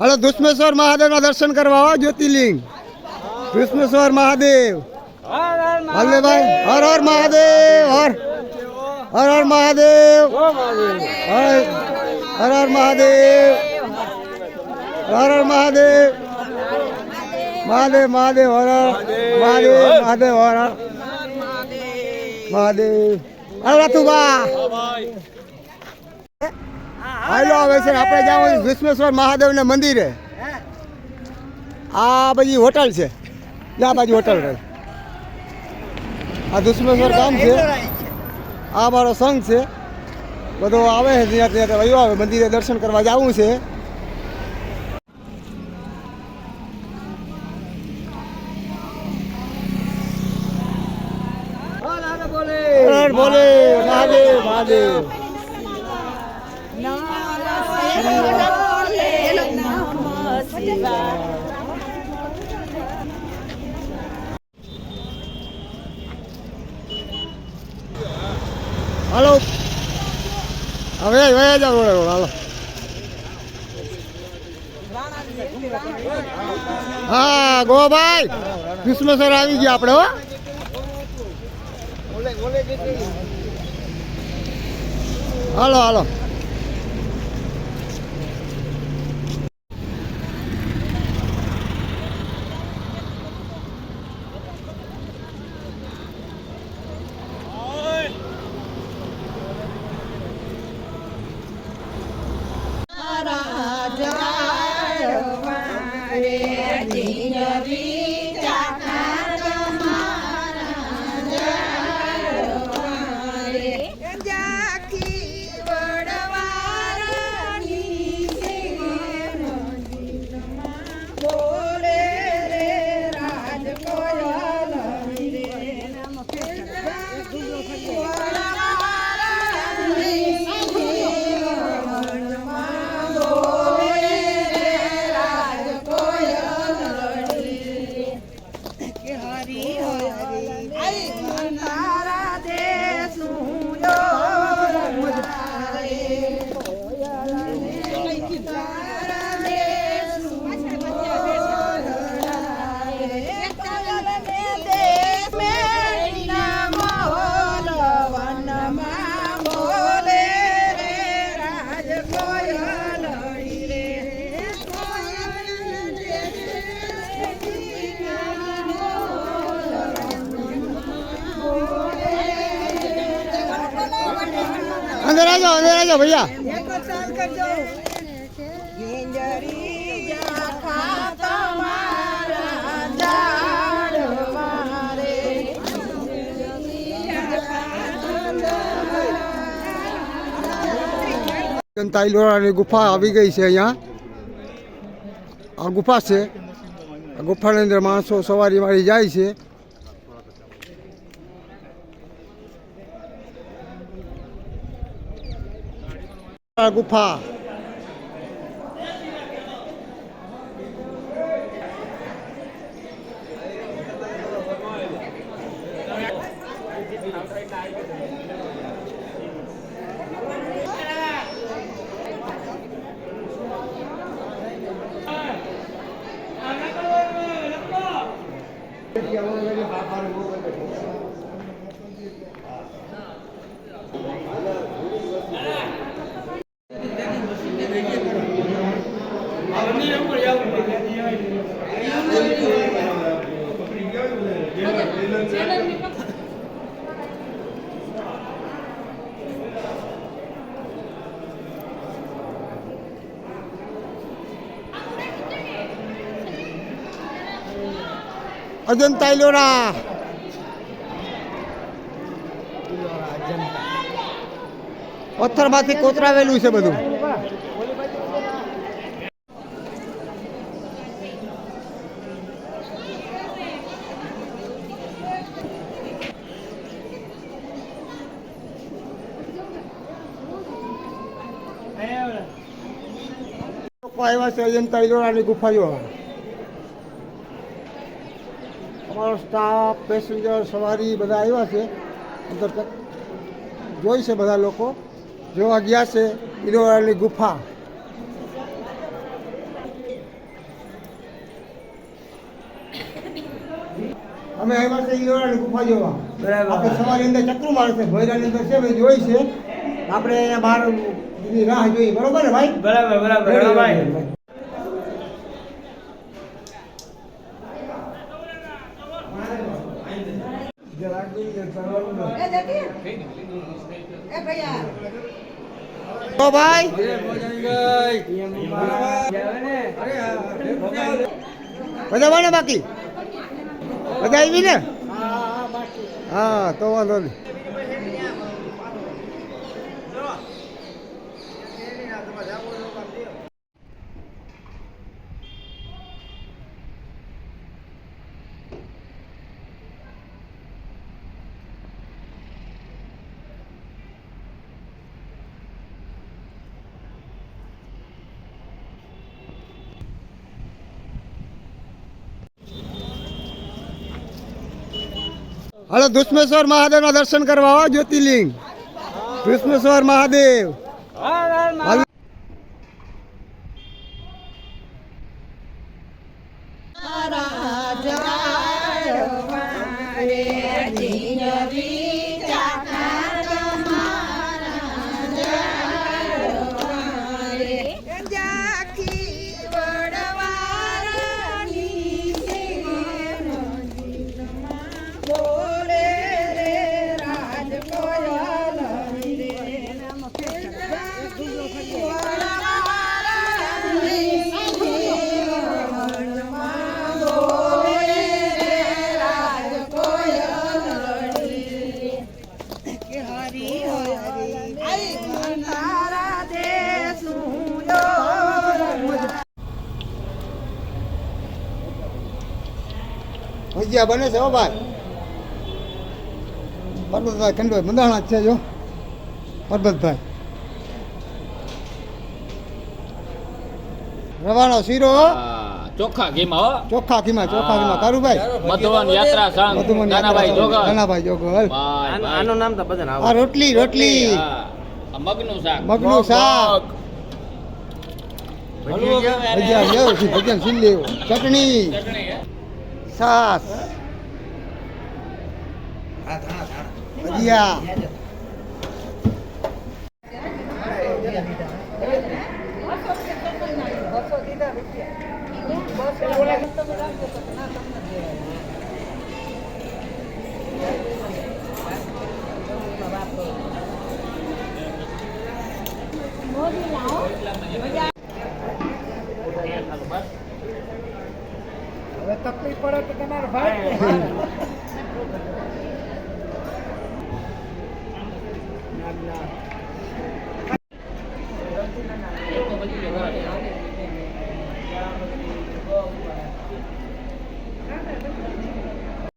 Hello દુશ્મેશ્વર મહાદેવના દર્શન કરવા આવો જ્યોતિર્લિંગ દુશ્મેશ્વર મહાદેવ ભાઈ હર હર મહાદેવ હર હર મહાદેવ હર હર મહાદેવ હર હર મહાદેવ મહાદેવ મહાદેવ હર મહાદેવ મહાદેવ હર મહાદેવ હર રાતુબા હાલો આવે છે આપણે જવાનું વિશ્વેશ્વર મહાદેવના મંદિરે આ બધી હોટલ છે ત્યાં બાજુ હોટલ રહે આ દુશ્મેશ્વર ગામ છે આ મારો સંઘ છે બધો આવે છે ત્યાં ત્યાં વયો આવે મંદિરે દર્શન કરવા જવું છે બોલે મહાદેવ મહાદેવ હાલો હવે જાઓ હાલો હા ગોભાઈ વિશ્વેશ્વર આવી ગયા આપણે હો હાલો હાલો अंदर आ जाओ भैया તાઈલોરાની ગુફા આવી ગઈ છે અહીંયા આ ગુફા છે આ ગુફાની અંદર માણસો સવારી મારી જાય છે ગુફા અજંતા એલોરા પથ્થરમાંથી કોતરાવેલું છે બધું આવ્યા છે અજંતા એલોરાની ગુફાઓ અમારો સ્ટાફ પેસેન્જર સવારી બધા આવ્યા છે અંદર જોઈ છે બધા લોકો જોવા ગયા છે એલોરાની ગુફા અમે આવ્યા છે ઈલોરાની ગુફા જોવા. બરાબર. આપણે સવારની અંદર ચક્રુ મારે છે, ભોયરાની અંદર છે, મેં જોઈ છે. આપણે અહીંયા બહાર એની રાહ જોઈ, બરોબર ને ભાઈ? બરાબર બરાબર હા ભાઈ. તો ભાઈ બધા વાને બાકી બધા આવી ને? હા તો વાંધો નહીં. હાલો દુશ્મેશ્વર મહાદેવના દર્શન કરવા આવો. જ્યોતિર્લિંગ દુશ્મેશ્વર મહાદેવ. હાલો. ભજીયા બને છે હો ભાઈ. પરબતભાઈ ખંડોઈ મંદાણા જ છે જો. પરબતભાઈ રવાનો શીરો ચોખ્ખા ઘીમાં હો. ચોખ્ખા ઘીમાં કારુભાઈ મધુવન યાત્રા સંઘ મધુમન નાનાભાઈ જોગર. નાનાભાઈ જોગર. આનું નામ તો બધાને આ રોટલી હા. આ મગનું શાક. મગનું શાક હલવો કેવાય? ભજીયા લેવું છે, ભજીયા છીન લેવું, ચટણી ચટણી હે? છાસ ભજીયા હવે તકલીફ પડે તો તમારે ભાઈ